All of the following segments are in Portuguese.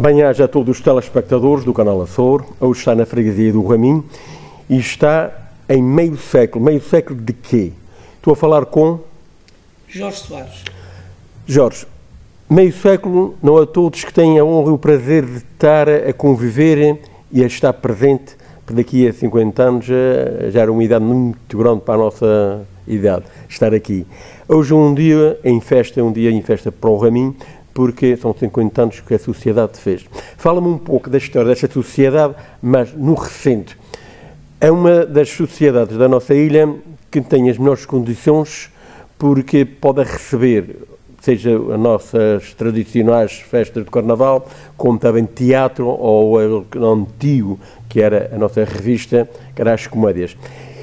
Bem-aja a todos os telespectadores do canal Açor. Hoje está na freguesia do Raminho e está em meio século. Meio século de quê? Estou a falar com... Jorge Soares. Jorge, meio século não a todos que têm a honra e o prazer de estar a conviver e a estar presente, porque daqui a 50 anos já era uma idade muito grande para a nossa idade, estar aqui. Hoje é um dia em festa para o Raminho, porque são 50 anos que a sociedade fez. Fala-me um pouco da história desta sociedade, mas no recente. É uma das sociedades da nossa ilha que tem as melhores condições, porque pode receber, seja as nossas tradicionais festas de Carnaval, como também teatro, ou o antigo, que era a nossa revista, que era as Comédias.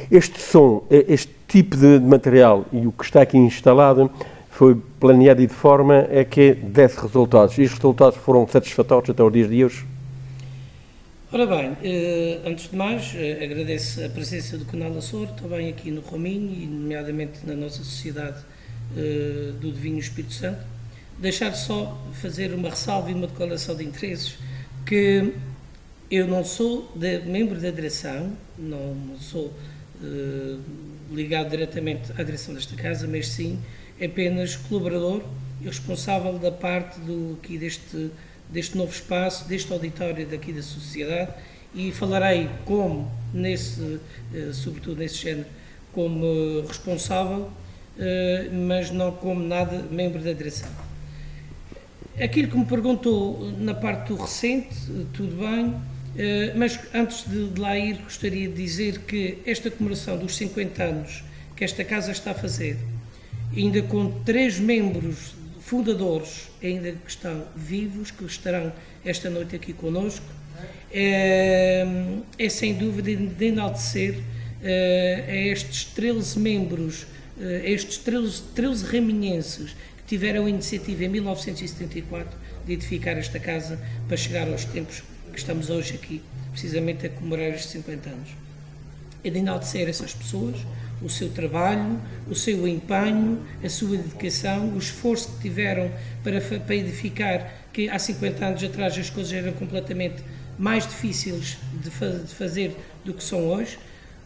Este tipo de material e o que está aqui instalado foi planeado de forma a que desse resultados. E os resultados foram satisfatórios até os dias de hoje? Ora bem, antes de mais, agradeço a presença do canal Açor, também aqui no Raminho e nomeadamente na nossa sociedade do Divino Espírito Santo. Deixar só fazer uma ressalva e uma declaração de interesses, que eu não sou membro da direção, não sou ligado diretamente à direção desta casa, mas sim apenas colaborador e responsável da parte deste novo espaço, deste auditório daqui da sociedade, e falarei sobretudo nesse género, como responsável, mas não como nada membro da direção. Aquilo que me perguntou na parte do recente, tudo bem, mas antes de lá ir, gostaria de dizer que esta comemoração dos 50 anos que esta casa está a fazer, ainda com 3 membros fundadores ainda que estão vivos, que estarão esta noite aqui connosco, é sem dúvida de enaltecer a estes 13 membros, a estes 13 raminhenses que tiveram a iniciativa em 1974 de edificar esta casa para chegar aos tempos que estamos hoje aqui, precisamente a comemorar estes 50 anos. É de enaltecer essas pessoas, o seu trabalho, o seu empenho, a sua dedicação, o esforço que tiveram para edificar, que há 50 anos atrás as coisas eram completamente mais difíceis de fazer do que são hoje.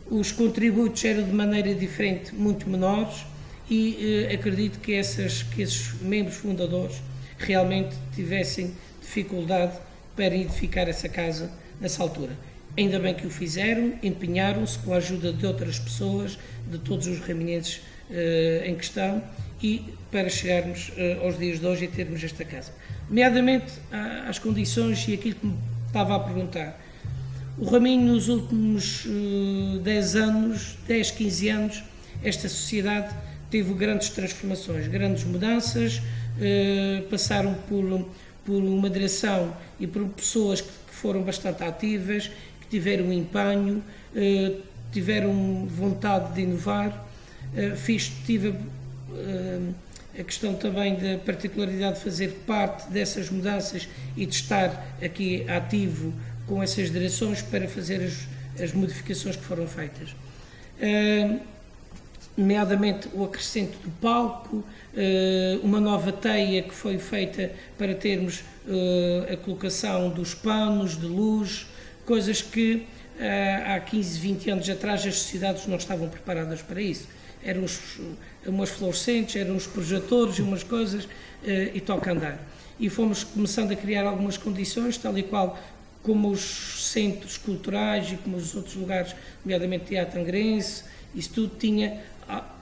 Os contributos eram de maneira diferente, muito menores, e acredito que esses membros fundadores realmente tivessem dificuldade para edificar essa casa nessa altura. Ainda bem que o fizeram, empenharam-se com a ajuda de outras pessoas, de todos os raminhenses em questão, e para chegarmos aos dias de hoje e termos esta casa. Nomeadamente às condições e aquilo que me estava a perguntar. O Raminho nos últimos 10, 15 anos, esta sociedade teve grandes transformações, grandes mudanças, passaram por uma direção e por pessoas que foram bastante ativas, tiveram empenho, tiveram vontade de inovar. Tive a questão também da particularidade de fazer parte dessas mudanças e de estar aqui ativo com essas direções para fazer as modificações que foram feitas. Nomeadamente o acrescento do palco, uma nova teia que foi feita para termos a colocação dos panos de luz, coisas que há 15, 20 anos atrás as sociedades não estavam preparadas para isso. Eram umas fluorescentes, eram os projetores e umas coisas, e toca andar. E fomos começando a criar algumas condições, tal e qual como os centros culturais e como os outros lugares, nomeadamente Teatro Angrense, isso tudo tinha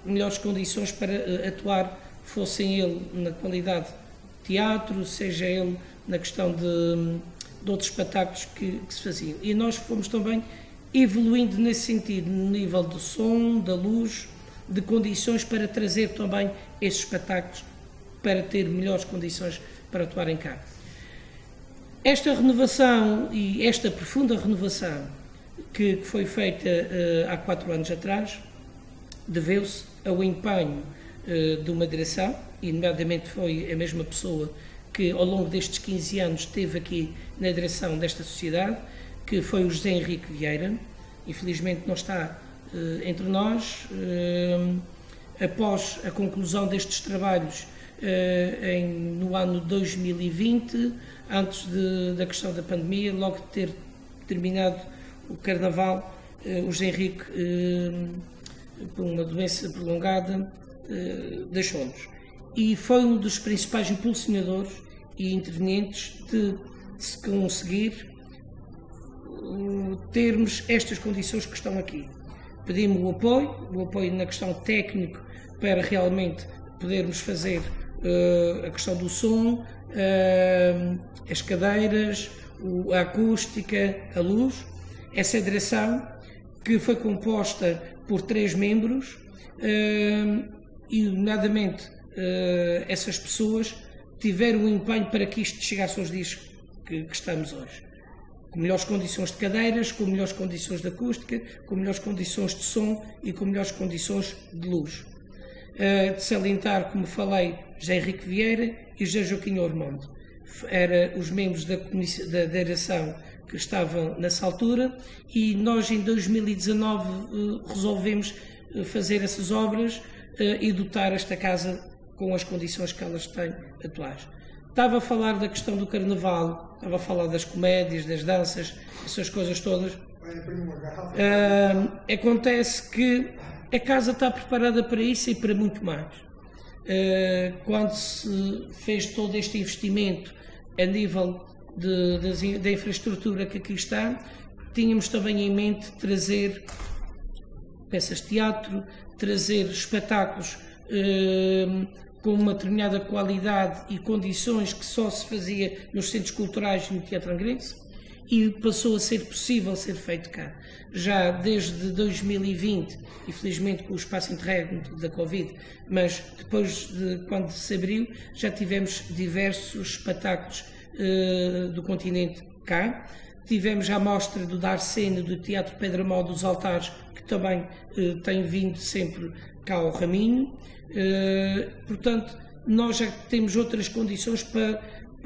melhores condições para atuar, fossem ele na qualidade de teatro, seja ele na questão de outros espetáculos que se faziam. E nós fomos também evoluindo nesse sentido, no nível do som, da luz, de condições para trazer também esses espetáculos, para ter melhores condições para atuarem cá. Esta renovação e esta profunda renovação que foi feita há 4 anos atrás, deveu-se ao empenho de uma direção, e nomeadamente foi a mesma pessoa que ao longo destes 15 anos esteve aqui na direção desta sociedade, que foi o José Henrique Vieira. Infelizmente não está entre nós. Após a conclusão destes trabalhos, no ano 2020, antes da questão da pandemia, logo de ter terminado o Carnaval, o José Henrique, por uma doença prolongada, deixou-nos. E foi um dos principais impulsionadores e intervenientes de se conseguir termos estas condições que estão aqui. Pedimos o apoio na questão técnica para realmente podermos fazer a questão do som, as cadeiras, a acústica, a luz. Essa direção que foi composta por 3 membros e, nomeadamente, essas pessoas tiveram um empenho para que isto chegasse aos dias que estamos hoje. Com melhores condições de cadeiras, com melhores condições de acústica, com melhores condições de som e com melhores condições de luz. De salientar, como falei, José Henrique Vieira e José Joaquim Ormondo. Eram os membros da direção que estavam nessa altura, e nós em 2019 resolvemos fazer essas obras e dotar esta casa com as condições que elas têm atuais. Estava a falar da questão do Carnaval, estava a falar das comédias, das danças, essas coisas todas. Acontece que a casa está preparada para isso e para muito mais. Quando se fez todo este investimento a nível da infraestrutura que aqui está, tínhamos também em mente trazer peças de teatro, trazer espetáculos com uma determinada qualidade e condições que só se fazia nos centros culturais e no Teatro Angrense, e passou a ser possível ser feito cá. Já desde 2020, infelizmente com o espaço interregno da Covid, mas depois de quando se abriu, já tivemos diversos espetáculos do continente cá. Tivemos a amostra do Dar Cena do Teatro Pedra Mó dos Altares, que também tem vindo sempre cá ao Raminho. Portanto, nós já temos outras condições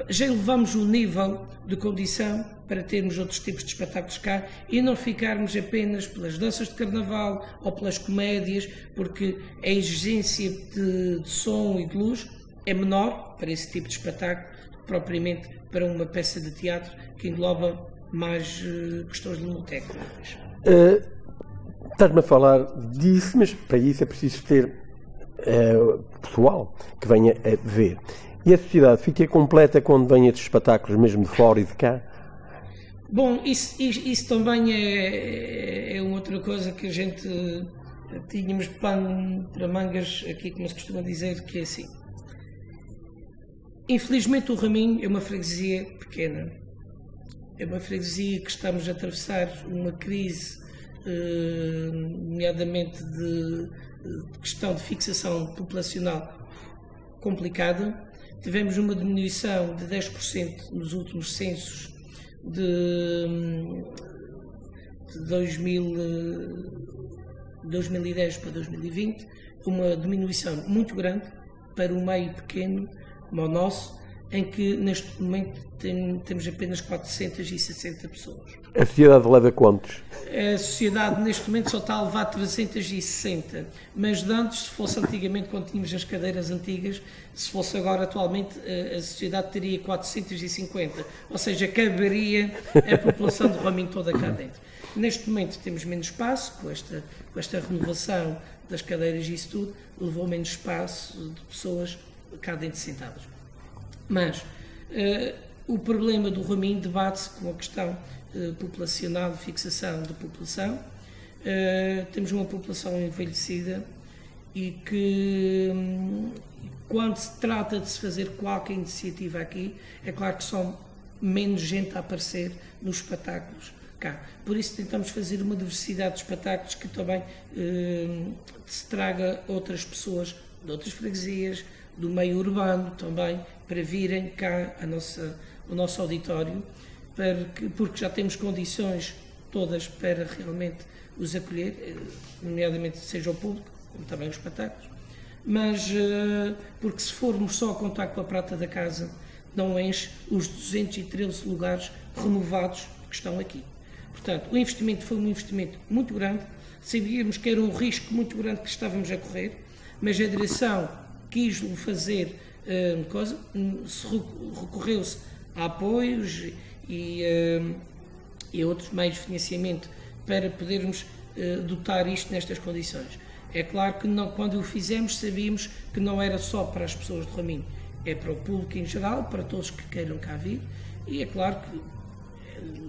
já elevamos o nível de condição para termos outros tipos de espetáculos cá e não ficarmos apenas pelas danças de carnaval ou pelas comédias, porque a exigência de som e de luz é menor para esse tipo de espetáculo do que propriamente para uma peça de teatro que engloba mais questões técnicas. Estás-me a falar disso, mas para isso é preciso ter pessoal que venha a ver. E a sociedade fica completa quando vêm estes espetáculos, mesmo de fora e de cá? Bom, isso também é outra coisa que a gente tínhamos pano para mangas aqui, como se costuma dizer, que é assim. Infelizmente o Raminho é uma freguesia pequena. É uma freguesia que estamos a atravessar uma crise, nomeadamente de questão de fixação populacional complicada. Tivemos uma diminuição de 10% nos últimos censos de 2010 para 2020, uma diminuição muito grande para um meio pequeno como o nosso, em que neste momento temos apenas 460 pessoas. A sociedade leva quantos? A sociedade neste momento só está a levar 360, mas de antes, se fosse antigamente, quando tínhamos as cadeiras antigas, se fosse agora atualmente, a sociedade teria 450, ou seja, caberia a população do Raminho toda cá dentro. Neste momento temos menos espaço, com esta renovação das cadeiras e isso tudo, levou menos espaço de pessoas cá dentro sentadas. Mas o problema do Raminho debate-se com a questão populacional, de fixação da população. Temos uma população envelhecida e que, quando se trata de se fazer qualquer iniciativa aqui, é claro que são menos gente a aparecer nos espetáculos cá. Por isso tentamos fazer uma diversidade de espetáculos que também se traga outras pessoas de outras freguesias, do meio urbano também, para virem cá ao nosso auditório, porque já temos condições todas para realmente os acolher, nomeadamente seja o público, como também os espetáculos, mas porque se formos só a contar com a prata da casa, não enche os 213 lugares renovados que estão aqui. Portanto, o investimento foi um investimento muito grande, sabíamos que era um risco muito grande que estávamos a correr, mas a direção quis-o fazer recorreu-se a apoios e outros meios de financiamento para podermos dotar isto nestas condições. É claro que quando o fizemos sabíamos que não era só para as pessoas de Raminho, é para o público em geral, para todos que queiram cá vir, e é claro que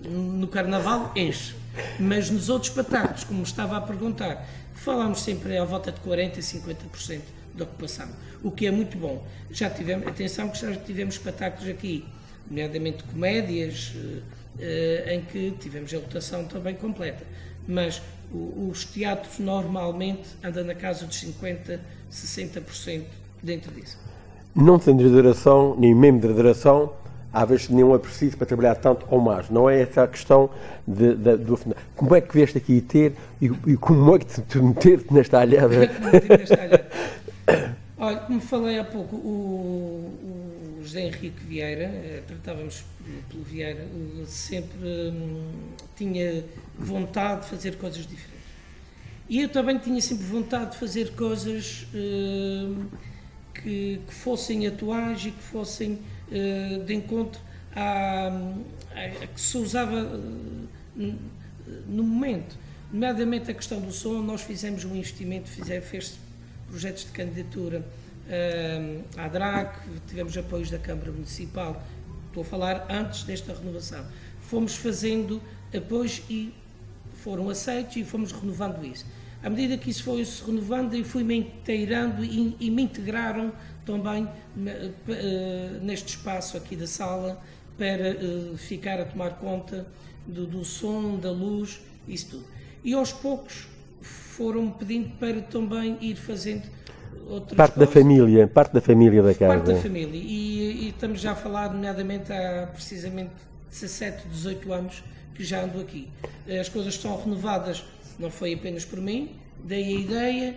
no Carnaval enche, mas nos outros espetáculos, como estava a perguntar, falámos sempre à volta de 40% a 50% da ocupação, o que é muito bom. Atenção que já tivemos espetáculos aqui, nomeadamente comédias, em que tivemos a lotação também completa, mas os teatros normalmente andam na casa dos 50%, 60% dentro disso. Não sendo de direção, nem membro de direção, há vezes nenhum é preciso para trabalhar tanto ou mais. Não é essa a questão do final. Como é que vieste aqui ter e como é que te meter nesta alhada? Olha, como falei há pouco, o José Henrique Vieira, tratávamos pelo Vieira, sempre tinha vontade de fazer coisas diferentes. E eu também tinha sempre vontade de fazer coisas que fossem atuais e que fossem de encontro a que se usava no momento. Nomeadamente a questão do som, nós fizemos um investimento, fez-se projetos de candidatura à DRAC, tivemos apoios da Câmara Municipal, estou a falar antes desta renovação. Fomos fazendo apoios e foram aceitos e fomos renovando isso. À medida que isso foi-se renovando, eu fui-me inteirando e me integraram também neste espaço aqui da sala para ficar a tomar conta do som, da luz, isso tudo. E aos poucos foram pedindo para também ir fazendo outras parte coisas. Parte da família da casa. Parte da família. E estamos já a falar, nomeadamente, há precisamente 17, 18 anos que já ando aqui. As coisas estão renovadas, não foi apenas por mim, dei a ideia,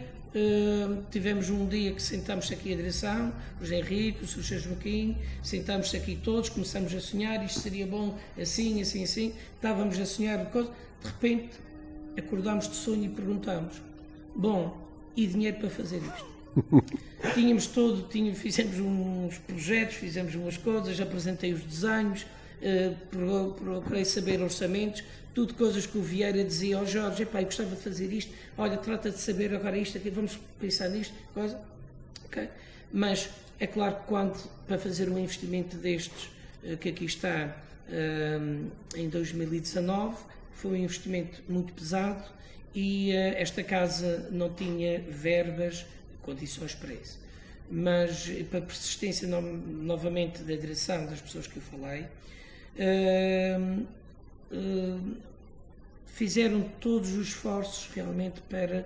tivemos um dia que sentámos aqui a direção, o José Henrique, o Sr. Joaquim, sentámos aqui todos, começamos a sonhar, isto seria bom assim, assim, assim, estávamos a sonhar, de repente acordámos de sonho e perguntámos, bom, e dinheiro para fazer isto? Fizemos uns projetos, fizemos umas coisas, apresentei os desenhos, procurei saber orçamentos, tudo coisas que o Vieira dizia ao Jorge, eu gostava de fazer isto, olha, trata de saber agora isto aqui, vamos pensar nisto, coisa, ok? Mas é claro que para fazer um investimento destes, que aqui está em 2019, foi um investimento muito pesado e esta casa não tinha verbas, condições para isso. Mas para a persistência novamente da direção, das pessoas que eu falei, fizeram todos os esforços realmente para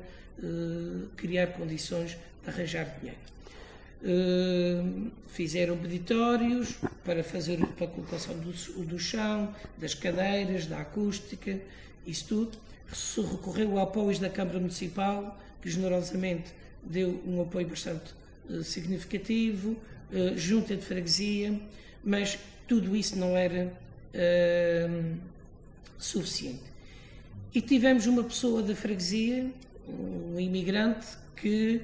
criar condições de arranjar dinheiro. Fizeram peditórios para a colocação do chão, das cadeiras, da acústica, isso tudo. Se recorreu a apoios da Câmara Municipal, que generosamente deu um apoio bastante significativo, junta de freguesia, mas tudo isso não era suficiente. E tivemos uma pessoa da freguesia, um imigrante, que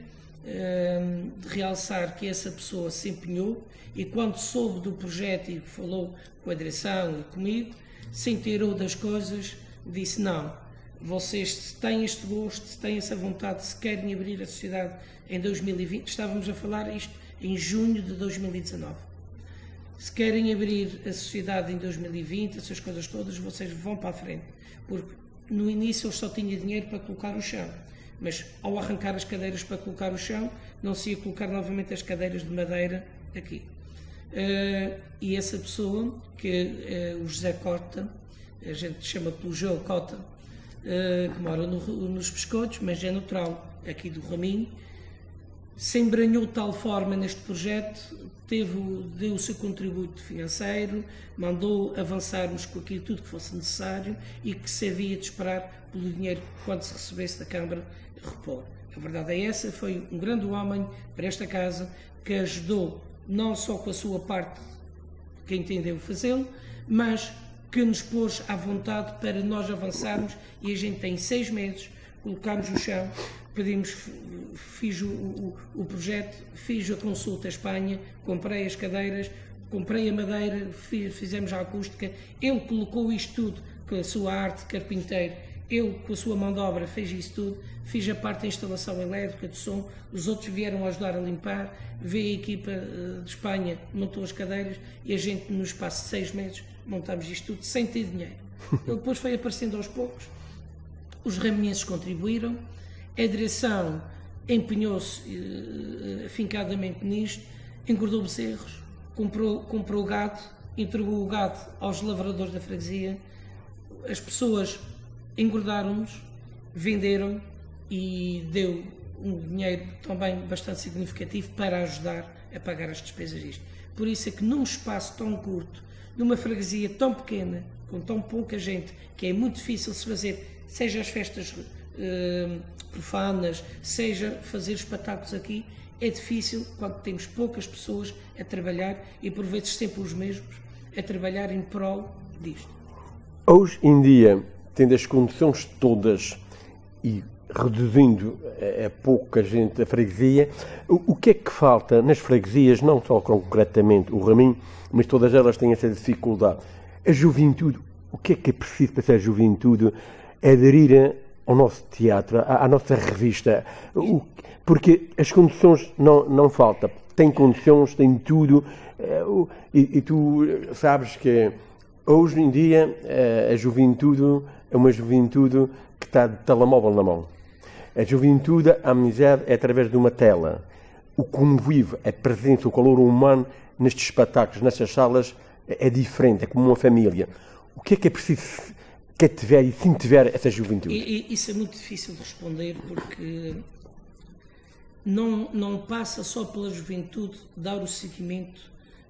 de realçar que essa pessoa se empenhou e quando soube do projeto e falou com a direção e comigo, se inteirou das coisas, disse não, vocês se têm este gosto, se têm essa vontade, se querem abrir a sociedade em 2020, estávamos a falar isto em junho de 2019, se querem abrir a sociedade em 2020, essas coisas todas, vocês vão para a frente, porque no início eu só tinha dinheiro para colocar o chão, mas ao arrancar as cadeiras para colocar o chão, não se ia colocar novamente as cadeiras de madeira aqui. E essa pessoa, que é o José Cota, a gente chama pelo João Cota, que mora nos Pescotos, mas é natural aqui do Raminho, se embranhou de tal forma neste projeto, deu o seu contributo financeiro, mandou avançarmos com aquilo tudo que fosse necessário e que se havia de esperar pelo dinheiro que quando se recebesse da Câmara repor. A verdade é essa, foi um grande homem para esta casa que ajudou não só com a sua parte, que entendeu fazê-lo, mas que nos pôs à vontade para nós avançarmos e a gente tem 6 meses, colocámos o chão, fiz o projeto, fiz a consulta à Espanha, comprei as cadeiras, comprei a madeira, fizemos a acústica, ele colocou isto tudo com a sua arte de carpinteiro, ele com a sua mão de obra fez isso tudo, fiz a parte da instalação elétrica, de som, os outros vieram ajudar a limpar, veio a equipa de Espanha, montou as cadeiras e a gente no espaço de 6 meses montámos isto tudo sem ter dinheiro. Ele depois foi aparecendo aos poucos, os raminhenses contribuíram, a direção empenhou-se afincadamente nisto, engordou bezerros, comprou o gado, entregou o gado aos lavradores da freguesia, as pessoas engordaram-nos, venderam e deu um dinheiro também bastante significativo para ajudar a pagar as despesas disto. Por isso é que num espaço tão curto, numa freguesia tão pequena, com tão pouca gente, que é muito difícil se fazer, seja as festas profanas, seja fazer espetáculos aqui, é difícil quando temos poucas pessoas a trabalhar e por vezes sempre os mesmos a trabalhar em prol disto. Hoje em dia, tendo as condições todas e reduzindo a pouca gente a freguesia, o que é que falta nas freguesias, não só concretamente o Raminho, mas todas elas têm essa dificuldade? A juventude, o que é preciso para essa juventude aderir ao nosso teatro, à nossa revista? Porque as condições não faltam. Tem condições, tem tudo, e tu sabes que hoje em dia a juventude é uma juventude que está de telemóvel na mão. A juventude, a amizade é através de uma tela. O convívio, a presença, o calor humano nestes espetáculos, nestas salas, é diferente, é como uma família. O que é preciso cativar e cintivar essa juventude? Isso é muito difícil de responder, porque não passa só pela juventude dar o seguimento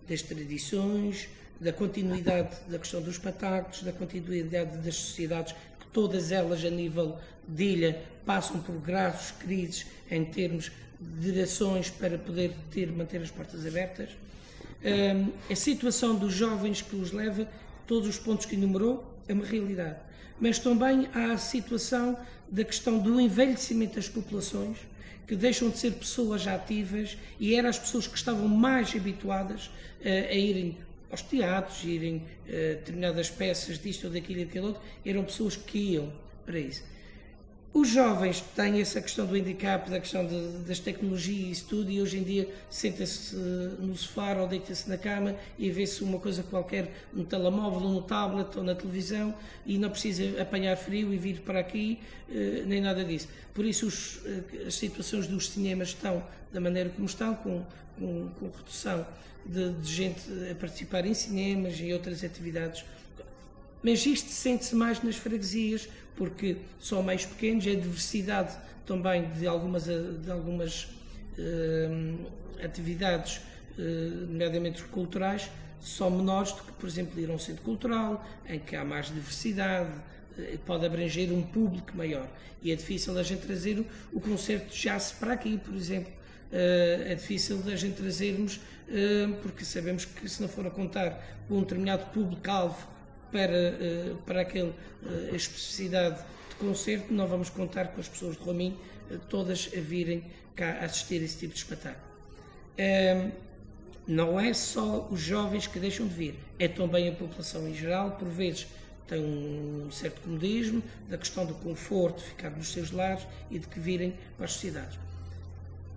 das tradições, da continuidade da questão dos espetáculos, da continuidade das sociedades, que todas elas a nível de ilha passam por graves crises em termos de direções para poder manter as portas abertas. A situação dos jovens que os leva, todos os pontos que enumerou, é uma realidade. Mas também há a situação da questão do envelhecimento das populações, que deixam de ser pessoas ativas e eram as pessoas que estavam mais habituadas a irem aos teatros, irem a determinadas peças disto ou daquilo e daquele outro, eram pessoas que iam para isso. Os jovens têm essa questão do handicap, da questão das tecnologias e isso tudo, e hoje em dia sentem-se no sofá ou deitam-se na cama e vê-se uma coisa qualquer no telemóvel ou no tablet ou na televisão e não precisa apanhar frio e vir para aqui, nem nada disso. Por isso as situações dos cinemas estão da maneira como estão, com redução de gente a participar em cinemas e outras atividades. Mas isto sente-se mais nas freguesias, porque são meios pequenos, a diversidade também de algumas atividades, nomeadamente culturais, são menores do que, por exemplo, ir a um centro cultural, em que há mais diversidade, pode abranger um público maior. E é difícil a gente trazer o concerto de jazz para aqui, por exemplo. É difícil a gente trazermos, porque sabemos que se não for a contar com um determinado público-alvo para aquela especificidade de concerto, não vamos contar com as pessoas de Raminho todas a virem cá assistir a esse tipo de espetáculo. Não é só os jovens que deixam de vir, é também a população em geral, por vezes tem um certo comodismo, da questão do conforto, de ficar nos seus lares e de que virem para as sociedades.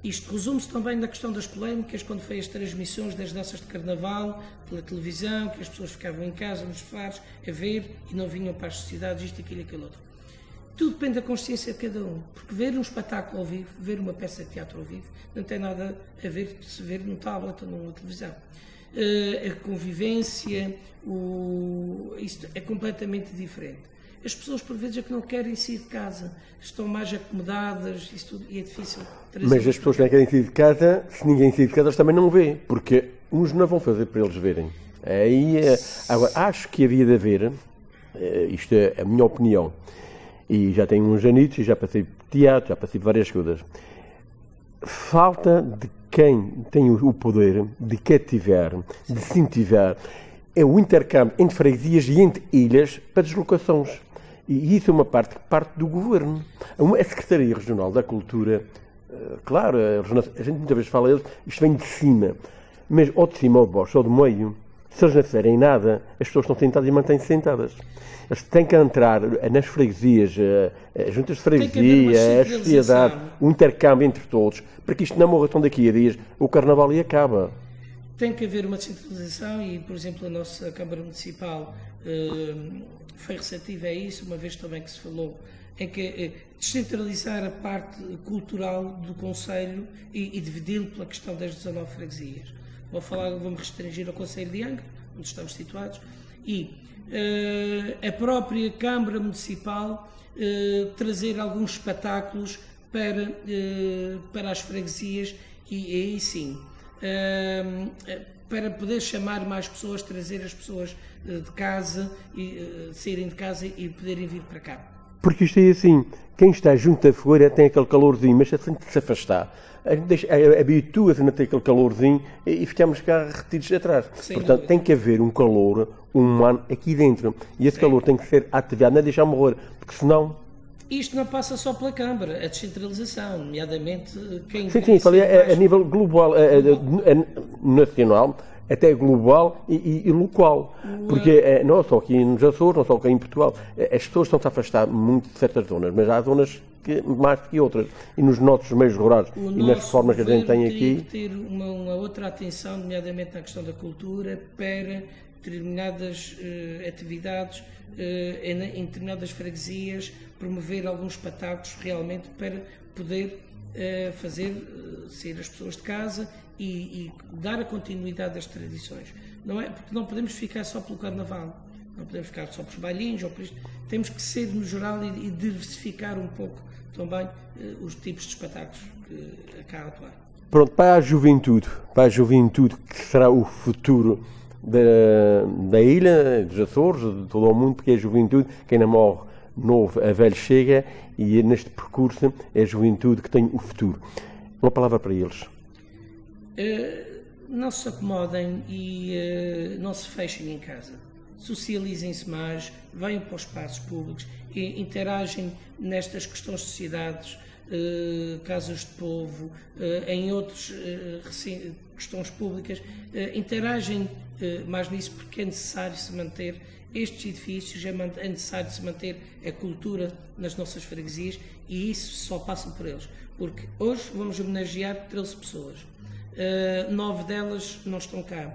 Isto resume-se também na questão das polémicas, quando foi as transmissões das danças de carnaval pela televisão, que as pessoas ficavam em casa, nos fares, a ver e não vinham para as sociedades, isto, aquilo e aquilo outro. Tudo depende da consciência de cada um, porque ver um espetáculo ao vivo, ver uma peça de teatro ao vivo, não tem nada a ver com se ver num tablet ou numa televisão. A convivência, isto é completamente diferente. As pessoas, por vezes, é que não querem sair de casa, estão mais acomodadas, isso tudo, e é difícil trazer. Mas as pessoas que não querem sair de casa, se ninguém sair de casa, eles também não vê, porque uns não vão fazer para eles verem. Agora, acho que havia de haver, isto é a minha opinião, e já tenho uns anitos, e já passei por teatro, já passei por várias coisas. Falta de quem tem o poder de cativar, de incentivar, é o intercâmbio entre freguesias e entre ilhas para deslocações. E isso é uma parte que parte do Governo. A Secretaria Regional da Cultura, claro, a gente muitas vezes fala, isto vem de cima, mas ou de cima ou de baixo ou do meio, se eles não fizerem nada, as pessoas estão sentadas e mantêm-se sentadas. Eles têm que entrar nas freguesias, as juntas de freguesia, a sociedade, o intercâmbio entre todos, para que isto não morra tão daqui a dias, o Carnaval e acaba. Tem que haver uma descentralização e, por exemplo, a nossa Câmara Municipal foi receptiva a isso, uma vez também que se falou em que descentralizar a parte cultural do Conselho e dividi-lo pela questão das 19 freguesias. Vou-me restringir ao Conselho de Angra, onde estamos situados, e a própria Câmara Municipal trazer alguns espetáculos para as freguesias e aí sim, para poder chamar mais pessoas, trazer as pessoas de casa, saírem de casa e poderem vir para cá. Porque isto é assim, quem está junto da fogueira tem aquele calorzinho, mas assim de se afastar, habitua-se a não ter aquele calorzinho e ficamos cá retidos atrás. Sem Portanto, dúvida. tem que haver um calor humano aqui dentro. E esse calor tem que ser ativado, não é deixar morrer, porque senão... Isto não passa só pela Câmara, a descentralização, nomeadamente quem... Sim, falei a nível global, nacional, até global e local. Porque não só aqui nos Açores, não só aqui em Portugal, as pessoas estão-se a afastar muito de certas zonas, mas há zonas que, mais do que outras. E nos nossos meios rurais e nas formas que a gente tem aqui... ter uma outra atenção, nomeadamente na questão da cultura, para determinadas atividades em determinadas freguesias, promover alguns espetáculos realmente para poder fazer sair as pessoas de casa e dar a continuidade das tradições. Não é? Porque não podemos ficar só pelo Carnaval, não podemos ficar só pelos bailinhos ou por isto. Temos que ser no geral e diversificar um pouco também os tipos de espetáculos que cá atuar. Pronto, para a juventude que será o futuro da ilha, dos Açores, de todo o mundo, porque é a juventude, quem não morre novo, a velho chega, e neste percurso é a juventude que tem o futuro. Uma palavra para eles. Não se acomodem e não se fechem em casa. Socializem-se mais, venham para os espaços públicos, e interagem nestas questões de sociedades, casas de povo, em outras questões públicas, interagem mais nisso porque é necessário se manter estes edifícios, é necessário se manter a cultura nas nossas freguesias e isso só passa por eles. Porque hoje vamos homenagear 13 pessoas, 9 delas não estão cá,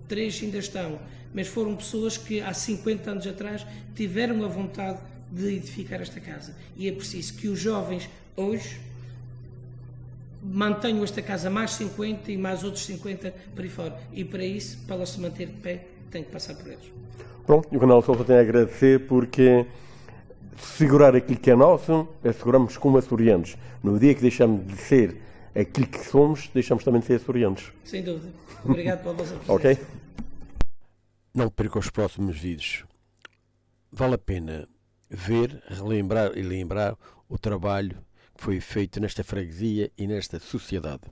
3 ainda estão, mas foram pessoas que há 50 anos atrás tiveram a vontade de edificar esta casa e é preciso que os jovens hoje mantenham esta casa mais 50 e mais outros 50 para aí fora e para isso, para ela se manter de pé, tem que passar por eles. Pronto, e o Canal Sol tem a agradecer porque segurar aquilo que é nosso, asseguramos como açorianos. No dia que deixamos de ser aquilo que somos, deixamos também de ser açorianos. Sem dúvida. Obrigado pela vossa presença. Ok? Não perca os próximos vídeos. Vale a pena ver, relembrar e lembrar o trabalho que foi feito nesta freguesia e nesta sociedade.